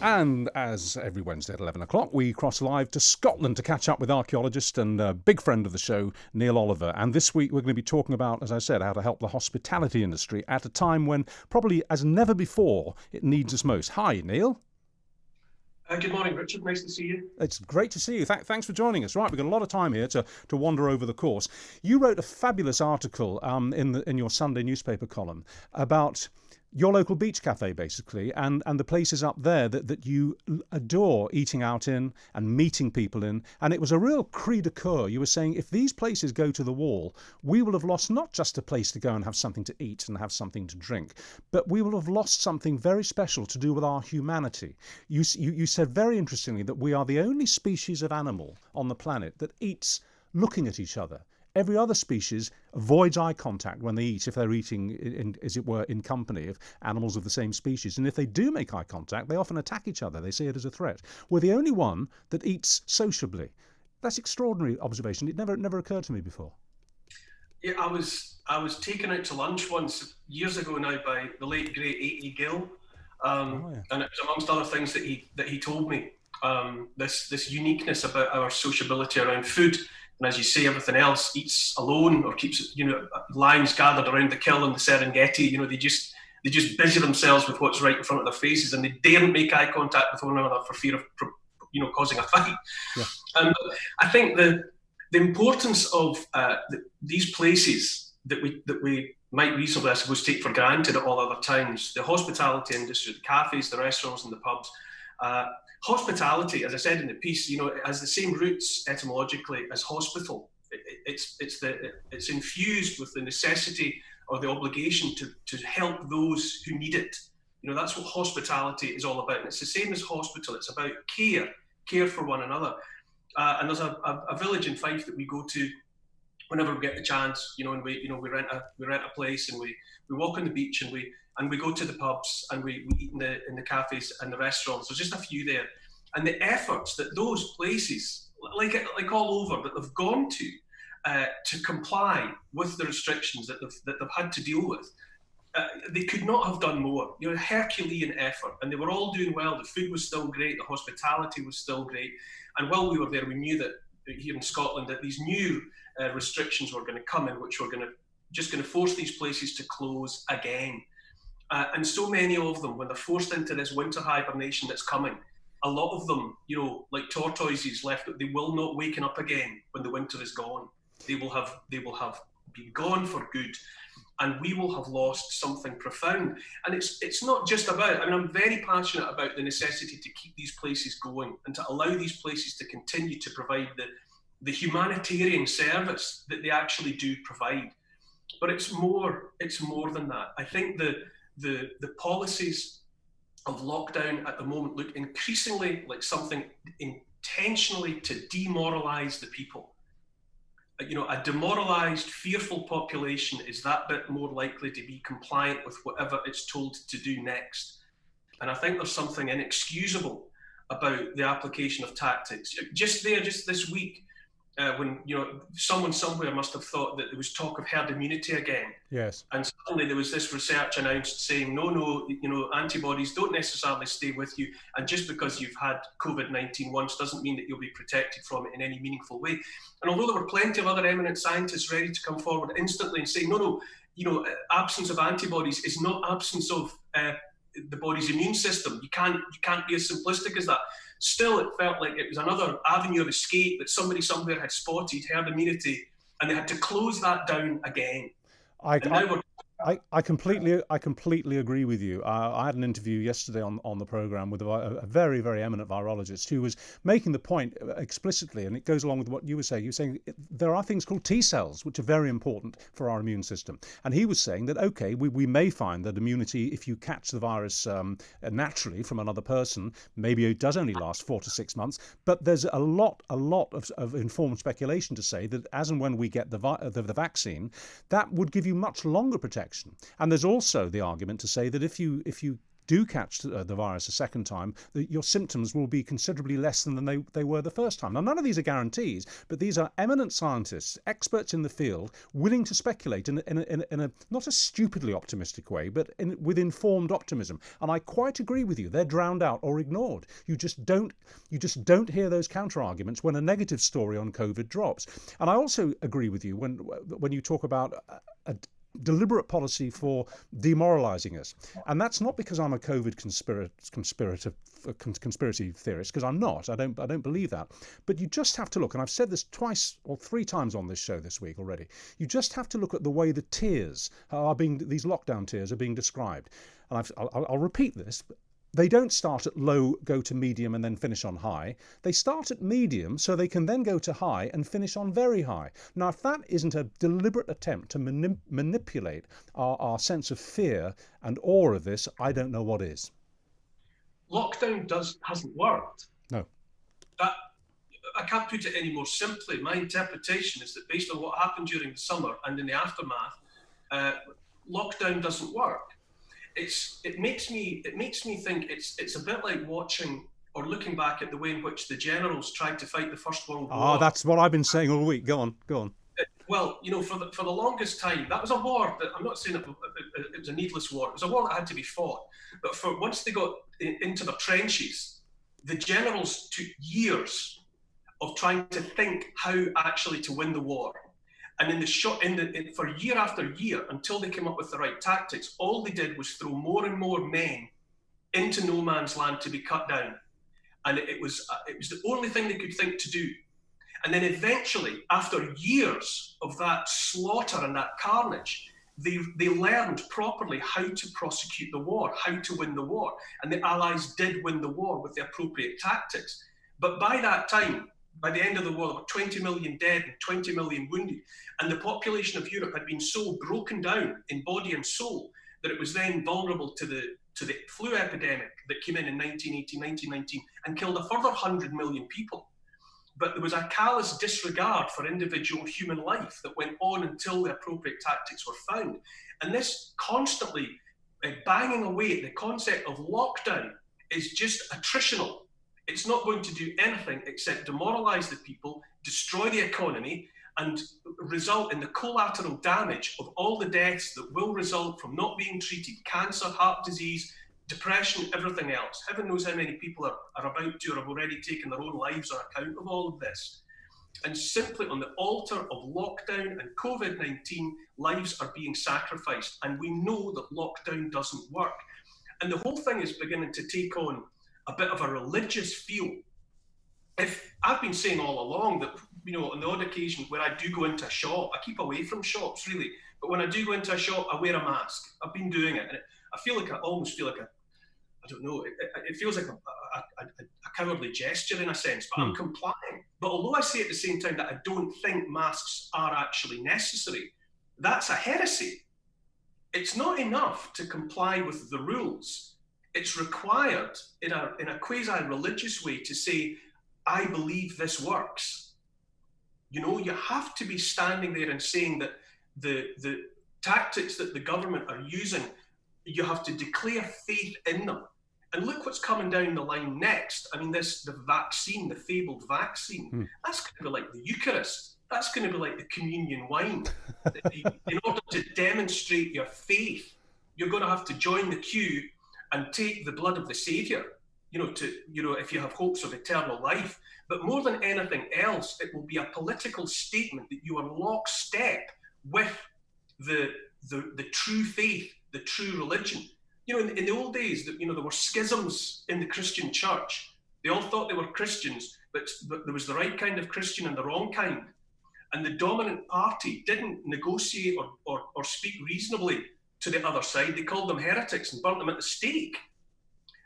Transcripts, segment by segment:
And as every Wednesday at 11 o'clock, we cross live to Scotland to catch up with archaeologist and a big friend of the show, Neil Oliver. And this week we're going to be talking about, as I said, how to help the hospitality industry at a time when probably as never before it needs us most. Hi, Neil. Good morning, Richard. Nice to see you. It's great to see you. Thanks for joining us. Right, we've got a lot of time here to wander over the course. You wrote a fabulous article in your Sunday newspaper column about your local beach cafe, basically, and the places up there that you adore eating out in and meeting people in. And it was a real cri de coeur. You were saying if these places go to the wall, we will have lost not just a place to go and have something to eat and have something to drink, but we will have lost something very special to do with our humanity. You said very interestingly that we are the only species of animal on the planet that eats looking at each other. Every other species avoids eye contact when they eat, if they're eating, as it were, in company of animals of the same species. And if they do make eye contact, they often attack each other. They see it as a threat. We're the only one that eats sociably. That's extraordinary observation. It never occurred to me before. Yeah, I was taken out to lunch once years ago now by the late great A.E. Gill, Yeah. and it was amongst other things that he told me, this uniqueness about our sociability around food. And as you say, everything else eats alone or keeps, lions gathered around the kill in the Serengeti. They just busy themselves with what's right in front of their faces, and they daren't make eye contact with one another for fear of, causing a fight. Yeah. I think the importance of these places that we might reasonably, I suppose, take for granted at all other times, the hospitality industry, the cafes, the restaurants, and the pubs. Hospitality, as I said in the piece, it has the same roots etymologically as hospital. It's infused with the necessity or the obligation to help those who need it. That's what hospitality is all about. And it's the same as hospital. It's about care for one another. And there's a village in Fife that we go to whenever we get the chance, and we rent a place, and we walk on the beach, and we go to the pubs, and we eat in the cafes and the restaurants. There's just a few there, and the efforts that those places, like all over, that they've gone to comply with the restrictions that they've had to deal with. They could not have done more. Herculean effort, and they were all doing well. The food was still great, the hospitality was still great, and while we were there, we knew that here in Scotland that these new restrictions were going to come in, which were going to force these places to close again. And so many of them, when they're forced into this winter hibernation that's coming, a lot of them, like tortoises left, they will not waken up again when the winter is gone. They will have been gone for good, and we will have lost something profound. And it's not just about, I'm very passionate about the necessity to keep these places going and to allow these places to continue to provide the humanitarian service that they actually do provide. But it's more than that. I think the policies of lockdown at the moment look increasingly like something intentionally to demoralize the people. A demoralized, fearful population is that bit more likely to be compliant with whatever it's told to do next. And I think there's something inexcusable about the application of tactics. Just this week, when someone somewhere must have thought that there was talk of herd immunity again. Yes. And suddenly there was this research announced saying, no, antibodies don't necessarily stay with you, and just because you've had COVID-19 once doesn't mean that you'll be protected from it in any meaningful way. And although there were plenty of other eminent scientists ready to come forward instantly and say, no, absence of antibodies is not absence of the body's immune system. You can't be as simplistic as that. Still, it felt like it was another avenue of escape that somebody somewhere had spotted, herd immunity, and they had to close that down again. I completely agree with you. I had an interview yesterday on the program with a very, very eminent virologist who was making the point explicitly, and it goes along with what you were saying. You were saying there are things called T cells, which are very important for our immune system. And he was saying that, okay, we may find that immunity, if you catch the virus naturally from another person, maybe it does only last 4 to 6 months. But there's a lot of informed speculation to say that as and when we get the vaccine, that would give you much longer protection. And there's also the argument to say that if you do catch the virus a second time, your symptoms will be considerably less than they were the first time. Now, none of these are guarantees, but these are eminent scientists, experts in the field, willing to speculate in a not a stupidly optimistic way, but with informed optimism. And I quite agree with you. They're drowned out or ignored. You just don't hear those counter arguments when a negative story on COVID drops. And I also agree with you when you talk about a deliberate policy for demoralizing us. And that's not because I'm a COVID conspiracy theorist, because I'm not. I don't believe that. But you just have to look, and I've said this twice or three times on this show this week already, you just have to look at the way the tiers these lockdown tiers are being described. And I'll repeat this. They don't start at low, go to medium, and then finish on high. They start at medium so they can then go to high and finish on very high. Now, if that isn't a deliberate attempt to manipulate our sense of fear and awe of this, I don't know what is. Lockdown hasn't worked. No. I can't put it any more simply. My interpretation is that based on what happened during the summer and in the aftermath, lockdown doesn't work. It makes me think it's a bit like watching or looking back at the way in which the generals tried to fight the First World War. Ah, that's what I've been saying all week. Go on. Well, for the longest time, that was a war that I'm not saying it was a needless war. It was a war that had to be fought. But once they got into the trenches, the generals took years of trying to think how actually to win the war. And for year after year, until they came up with the right tactics, all they did was throw more and more men into no man's land to be cut down. And it was the only thing they could think to do. And then eventually, after years of that slaughter and that carnage, they learned properly how to prosecute the war, how to win the war. And the Allies did win the war with the appropriate tactics. But by that time, by the end of the war, there were 20 million dead and 20 million wounded. And the population of Europe had been so broken down in body and soul that it was then vulnerable to the flu epidemic that came in 1918, 1919 and killed a further 100 million people. But there was a callous disregard for individual human life that went on until the appropriate tactics were found. And this constantly banging away at the concept of lockdown is just attritional. It's not going to do anything except demoralize the people, destroy the economy, and result in the collateral damage of all the deaths that will result from not being treated: cancer, heart disease, depression, everything else. Heaven knows how many people are about to or have already taken their own lives on account of all of this. And simply on the altar of lockdown and COVID-19, lives are being sacrificed. And we know that lockdown doesn't work. And the whole thing is beginning to take on a bit of a religious feel. If I've been saying all along that, on the odd occasion where I do go into a shop, I keep away from shops really, but when I do go into a shop, I wear a mask. I've been doing it, and I almost feel like I don't know, it feels like a cowardly gesture in a sense, but I'm complying. But although I say at the same time that I don't think masks are actually necessary, that's a heresy. It's not enough to comply with the rules. It's required in a quasi-religious way to say, I believe this works. You have to be standing there and saying that the tactics that the government are using, you have to declare faith in them. And look what's coming down the line next. I mean, the vaccine, the fabled vaccine, that's going to be like the Eucharist. That's going to be like the communion wine. In order to demonstrate your faith, you're going to have to join the queue and take the blood of the Saviour, if you have hopes of eternal life. But more than anything else, it will be a political statement that you are lockstep with the true faith, the true religion. In the old days, there were schisms in the Christian church. They all thought they were Christians, but there was the right kind of Christian and the wrong kind. And the dominant party didn't negotiate or speak reasonably to the other side. They called them heretics and burnt them at the stake.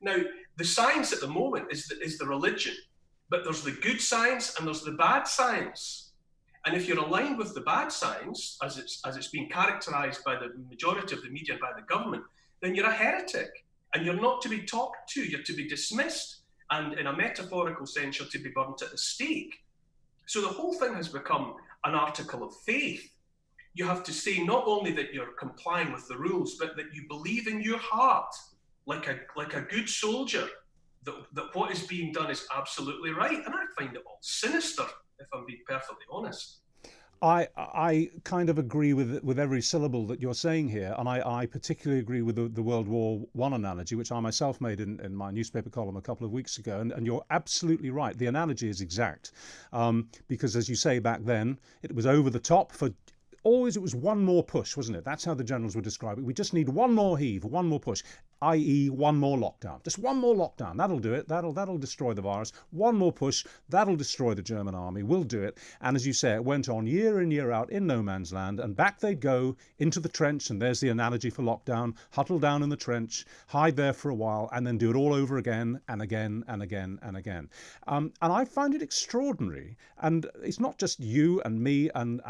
Now, the science at the moment is the religion, but there's the good science and there's the bad science. And if you're aligned with the bad science, as it's been characterized by the majority of the media and by the government, then you're a heretic and you're not to be talked to, you're to be dismissed. And in a metaphorical sense, you're to be burnt at the stake. So the whole thing has become an article of faith. You have to say not only that you're complying with the rules, but that you believe in your heart like a good soldier, that what is being done is absolutely right, and I find it all sinister, if I'm being perfectly honest. I kind of agree with every syllable that you're saying here, and I particularly agree with the World War One analogy, which I myself made in my newspaper column a couple of weeks ago. And you're absolutely right. The analogy is exact, because as you say, back then it was over the top for. Always, it was one more push, wasn't it? That's how the generals would describe it. We just need one more heave, one more push, i.e., one more lockdown. Just one more lockdown. That'll do it. That'll destroy the virus. One more push. That'll destroy the German army. We'll do it. And as you say, it went on year in, year out in no man's land. And back they'd go into the trench. And there's the analogy for lockdown. Huddle down in the trench, hide there for a while, and then do it all over again and again and again and again. And I find it extraordinary. And it's not just you and me and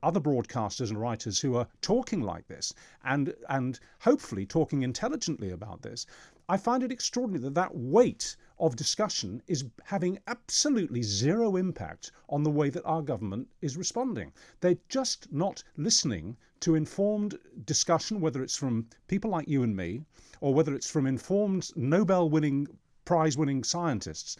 other broadcasters and writers who are talking like this and hopefully talking intelligently about this. I find it extraordinary that weight of discussion is having absolutely zero impact on the way that our government is responding. They're just not listening to informed discussion, whether it's from people like you and me, or whether it's from informed Nobel-winning, prize-winning scientists,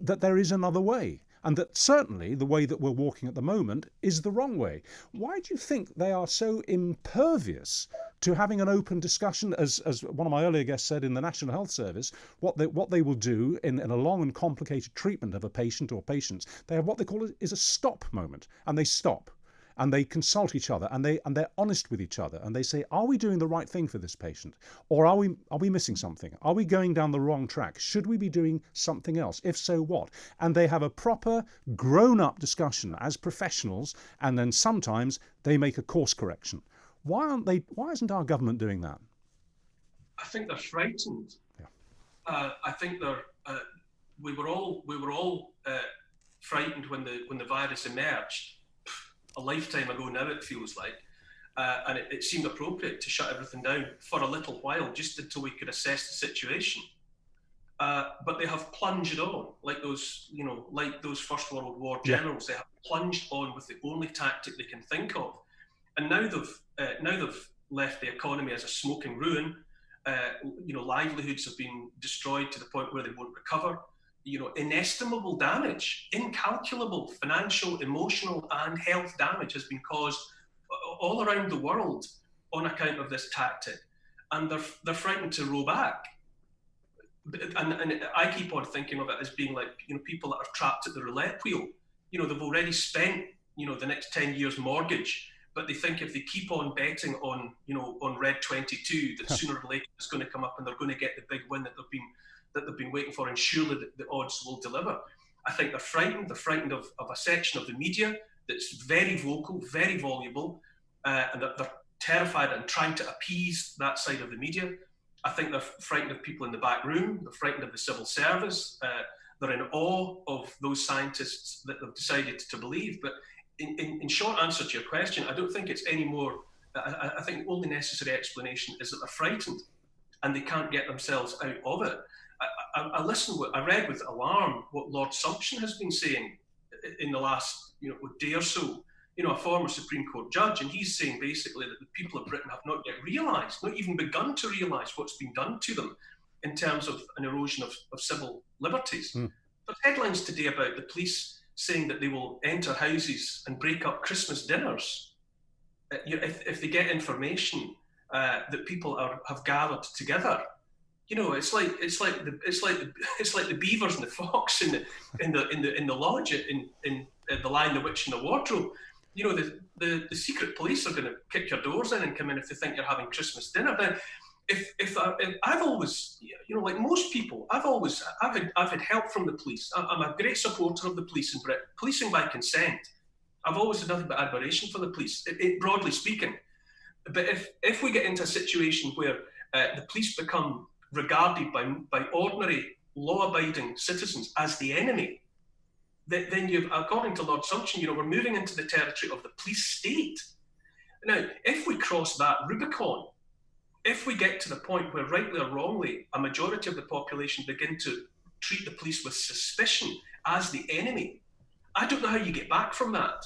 that there is another way. And that certainly the way that we're walking at the moment is the wrong way. Why do you think they are so impervious to having an open discussion, as one of my earlier guests said in the National Health Service, what they will do in a long and complicated treatment of a patient or patients, they have what they call is a stop moment, and they stop. And they consult each other, and they're honest with each other, and they say, are we doing the right thing for this patient, or are we missing something? Are we going down the wrong track? Should we be doing something else? If so, what? And they have a proper grown-up discussion as professionals, and then sometimes they make a course correction. Why isn't our government doing that? I think they're frightened. Yeah. I think we were all frightened when the virus emerged. A lifetime ago now, it feels like, and it seemed appropriate to shut everything down for a little while, just until we could assess the situation. But they have plunged on, like those First World War generals. They have plunged on with the only tactic they can think of, and now they've left the economy as a smoking ruin. Livelihoods have been destroyed to the point where they won't recover. Inestimable damage, incalculable financial, emotional, and health damage has been caused all around the world on account of this tactic, and they're frightened to row back. And I keep on thinking of it as being like people that are trapped at the roulette wheel. They've already spent the next 10 years mortgage, but they think if they keep on betting on Red 22 that sooner or later it's going to come up and they're going to get the big win that they've been waiting for, and surely the odds will deliver. I think they're frightened. They're frightened of a section of the media that's very vocal, very voluble, and they're terrified and trying to appease that side of the media. I think they're frightened of people in the back room. They're frightened of the civil service. They're in awe of those scientists that they've decided to believe. But in short answer to your question, I don't think it's any more. I think the only necessary explanation is that they're frightened and they can't get themselves out of it. I read with alarm what Lord Sumption has been saying in the last day or so. A former Supreme Court judge, and he's saying basically that the people of Britain have not yet realised, not even begun to realise what's been done to them in terms of an erosion of civil liberties. There's headlines today about the police saying that they will enter houses and break up Christmas dinners if they get information that people have gathered together. It's like the beavers and the fox in the lodge in The Lion, the Witch, and the Wardrobe. The secret police are going to kick your doors in and come in if they think you're having Christmas dinner. Then, if I've always, like most people, I've had help from the police. I'm a great supporter of the police in Britain. Policing by consent. I've always had nothing but admiration for the police, broadly speaking. But if we get into a situation where the police become regarded by ordinary law-abiding citizens as the enemy, then according to Lord Sumption, we're moving into the territory of the police state. Now, if we cross that Rubicon, if we get to the point where, rightly or wrongly, a majority of the population begin to treat the police with suspicion as the enemy, I don't know how you get back from that.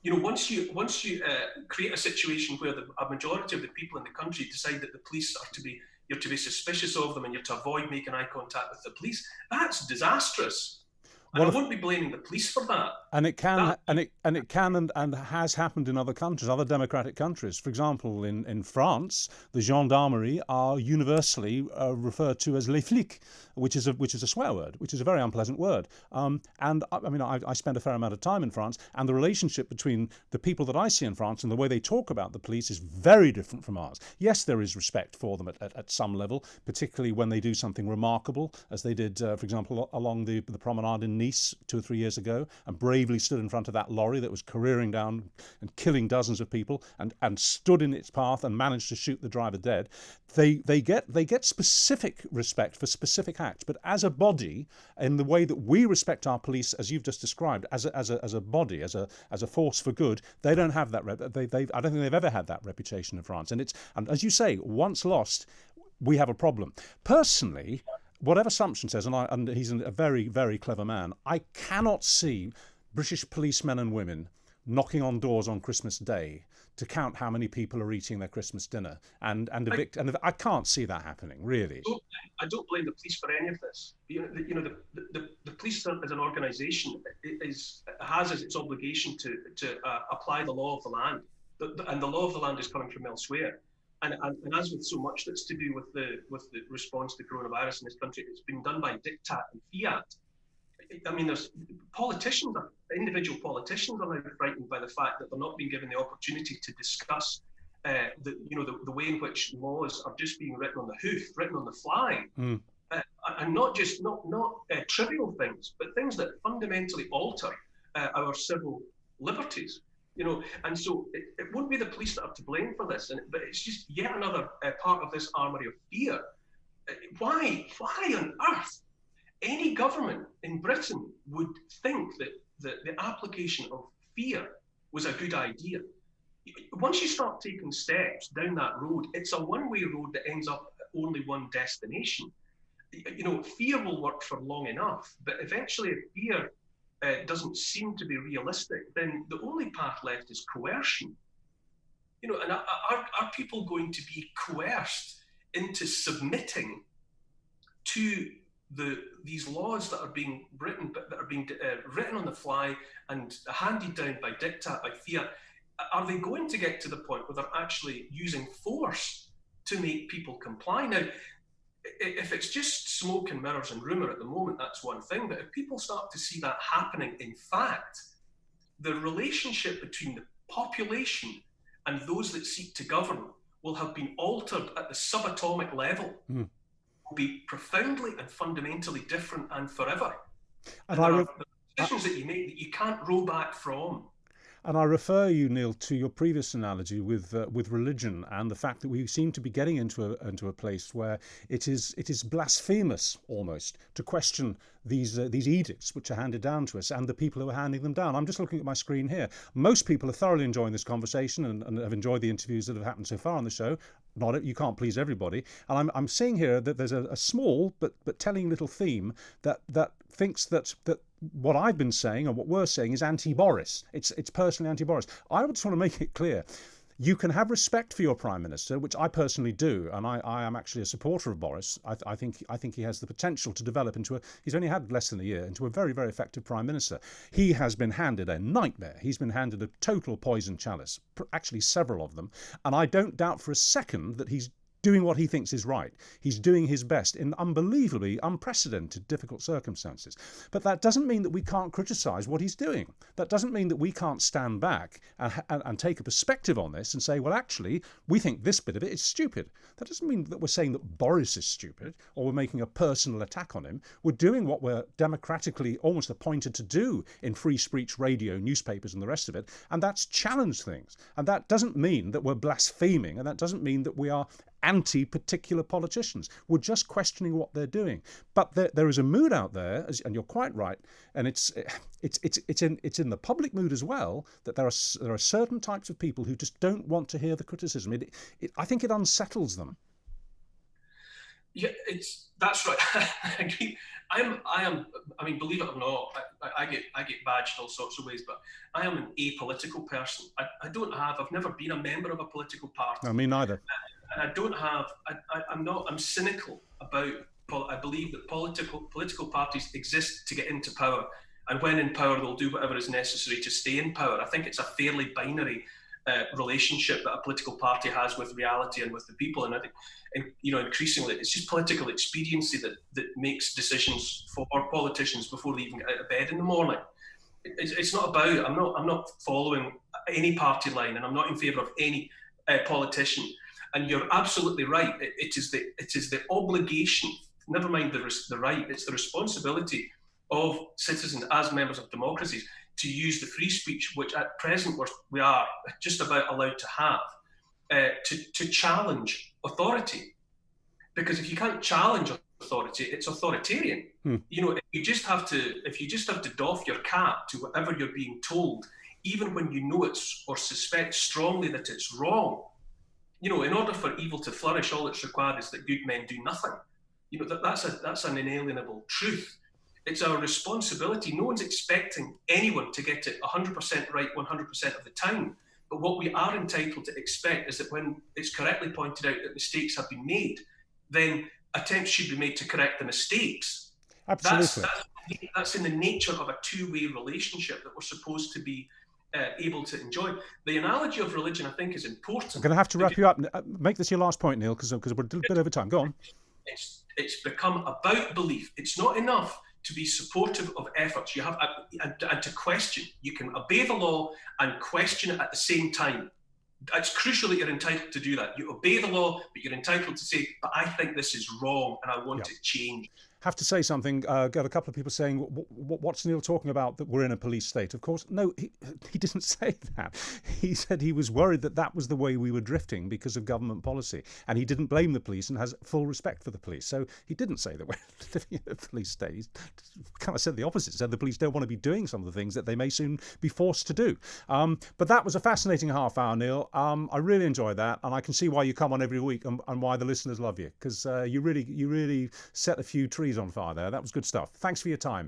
Once you create a situation where a majority of the people in the country decide that the police are to be you're to be suspicious of them, and you're to avoid making eye contact with the police. That's disastrous. And I won't be blaming the police for that. And it can, and has happened in other countries, other democratic countries. For example, in France, the gendarmerie are universally referred to as les flics, which is a swear word, which is a very unpleasant word. And I mean, I spent a fair amount of time in France, and the relationship between the people that I see in France and the way they talk about the police is very different from ours. Yes, there is respect for them at some level, particularly when they do something remarkable, as they did, for example, along the promenade in Nice 2 or 3 years ago, and bravely stood in front of that lorry that was careering down and killing dozens of people, and stood in its path and managed to shoot the driver dead. They get specific respect for specific acts, but as a body, in the way that we respect our police, as you've just described, as a body, as a force for good, they don't have that. I don't think they've ever had that reputation in France, and as you say, once lost, we have a problem. Personally, whatever Sumption says, and he's a very, very clever man, I cannot see British policemen and women knocking on doors on Christmas Day to count how many people are eating their Christmas dinner and I can't see that happening, really. I don't blame the police for any of this. The police as an organisation has as its obligation to apply the law of the land, and the law of the land is coming from elsewhere. And as with so much that's to do with the response to coronavirus in this country, it's been done by diktat and fiat. I mean, there's individual politicians are now frightened by the fact that they're not being given the opportunity to discuss the way in which laws are just being written on the hoof, written on the fly, and not just trivial things, but things that fundamentally alter our civil liberties. And so it won't be the police that are to blame for this, but it's just yet another part of this armoury of fear. Why on earth any government in Britain would think that the application of fear was a good idea? Once you start taking steps down that road, it's a one-way road that ends up at only one destination. Fear will work for long enough, but eventually if fear doesn't seem to be realistic, then the only path left is coercion. And are people going to be coerced into submitting to these laws that are being written, but that are being written on the fly and handed down by diktat, by fiat? Are they going to get to the point where they're actually using force to make people comply? Now, if it's just smoke and mirrors and rumour at the moment, that's one thing. But if people start to see that happening, in fact, the relationship between the population and those that seek to govern will have been altered at the subatomic level. Will be profoundly and fundamentally different and forever. And there are decisions that you make that you can't roll back from. And I refer you, Neil, to your previous analogy with religion and the fact that we seem to be getting into a place where it is blasphemous almost to question these edicts which are handed down to us and the people who are handing them down. I'm just looking at my screen here. Most people are thoroughly enjoying this conversation and have enjoyed the interviews that have happened so far on the show. You can't please everybody. And I'm seeing here that there's a small but telling little theme that thinks that what I've been saying and what we're saying is anti-Boris. It's personally anti-Boris. I just want to make it clear. You can have respect for your Prime Minister, which I personally do, and I am actually a supporter of Boris. I think he has the potential to develop he's only had less than a year, into a very, very effective Prime Minister. He has been handed a nightmare. He's been handed a total poison chalice, actually several of them, and I don't doubt for a second that he's doing what he thinks is right. He's doing his best in unbelievably unprecedented, difficult circumstances. But that doesn't mean that we can't criticise what he's doing. That doesn't mean that we can't stand back and take a perspective on this and say, well, actually, we think this bit of it is stupid. That doesn't mean that we're saying that Boris is stupid or we're making a personal attack on him. We're doing what we're democratically almost appointed to do in free speech, radio, newspapers and the rest of it, and that's challenge things. And that doesn't mean that we're blaspheming, and that doesn't mean that we are anti-particular politicians. We're just questioning what they're doing. But there is a mood out there, and you're quite right, and it's in the public mood as well, that there are certain types of people who just don't want to hear the criticism. I think it unsettles them. Yeah, that's right. I agree. I mean, believe it or not, I get badged all sorts of ways, but I am an apolitical person. I've never been a member of a political party. No, me neither. and I don't have. I'm not. I'm cynical about. I believe that political parties exist to get into power, and when in power, they'll do whatever is necessary to stay in power. I think it's a fairly binary relationship that a political party has with reality and with the people. And I think, increasingly, it's just political expediency that makes decisions for politicians before they even get out of bed in the morning. It's not about. I'm not following any party line, and I'm not in favour of any politician. And you're absolutely right. It is the obligation. Never mind the right. It's the responsibility of citizens as members of democracies to use the free speech, which at present we are just about allowed to have, to challenge authority. Because if you can't challenge authority, it's authoritarian. If you just have to doff your cap to whatever you're being told, even when you know it's or suspect strongly that it's wrong. In order for evil to flourish, all that's required is that good men do nothing. That's an inalienable truth. It's our responsibility. No one's expecting anyone to get it 100% right 100% of the time. But what we are entitled to expect is that when it's correctly pointed out that mistakes have been made, then attempts should be made to correct the mistakes. Absolutely. That's in the nature of a two-way relationship that we're supposed to be able to enjoy. The analogy of religion, I think, is important. I'm going to have to wrap you up. Make this your last point, Neil, because we're a little bit over time. Go on. It's become about belief. It's not enough to be supportive of efforts. You have and to question. You can obey the law and question it at the same time. It's crucial that you're entitled to do that. You obey the law, but you're entitled to say, "But I think this is wrong, and I want it changed." Have to say something. Got a couple of people saying, what's Neil talking about, that we're in a police state? Of course, no, he didn't say that. He said he was worried that was the way we were drifting because of government policy. And he didn't blame the police and has full respect for the police. So he didn't say that we're living in a police state. He kind of said the opposite, said the police don't want to be doing some of the things that they may soon be forced to do. But that was a fascinating half hour, Neil. I really enjoyed that. And I can see why you come on every week and why the listeners love you, because you really set a few trees on fire there. That was good stuff. Thanks for your time.